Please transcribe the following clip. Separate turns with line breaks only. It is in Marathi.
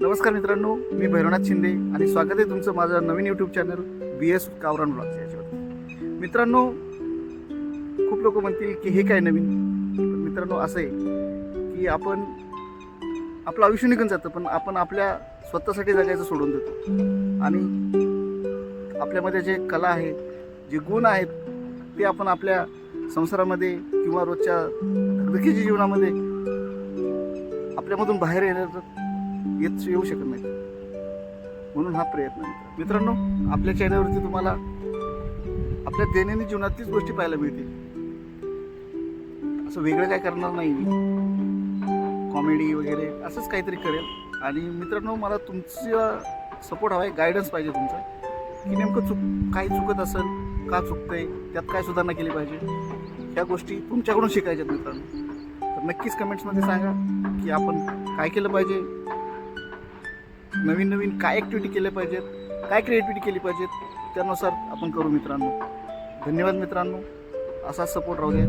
नमस्कार मित्रांनो, मी भैरवनाथ शिंदे आणि स्वागत आहे तुमचं माझं नवीन यूट्यूब चॅनल BS गावरान ब्लॉग्स याच्यावरती. मित्रांनो, खूप लोक म्हणतील की हे काय नवीन. पण मित्रांनो, असं आहे की आपलं आयुष्य निघून जातं, पण आपण आपल्या स्वतःसाठी जगायचं सोडून देतो आणि आपल्यामध्ये जे कला आहे, जे गुण आहेत, ते आपण आपल्या संसारामध्ये किंवा रोजच्या धगधगीच्या जीवनामध्ये आपल्यामधून बाहेर येऊ शकत नाही. म्हणून हा प्रयत्न. मित्रांनो, आपल्या चॅनलवरती तुम्हाला आपल्या दैनंदिन जीवनातलीच गोष्टी पाहायला मिळतील. असं वेगळं काय करणार नाही मी, कॉमेडी वगैरे असंच काहीतरी करेल. आणि मित्रांनो, मला तुमचा सपोर्ट हवा आहे, गायडन्स पाहिजे तुमचा, की नेमकं काही चुकत असेल, का चुकतंय, त्यात काय सुधारणा केली पाहिजे, ह्या गोष्टी तुमच्याकडून शिकायच्यात मित्रांनो. तर नक्कीच कमेंट्समध्ये सांगा की आपण काय केलं पाहिजे, नवीन नवीन काय ॲक्टिव्हिटी केल्या पाहिजेत, काय क्रिएटिव्हिटी केली पाहिजेत, त्यानुसार आपण करू मित्रांनो. धन्यवाद मित्रांनो, असाच सपोर्ट राहू द्या.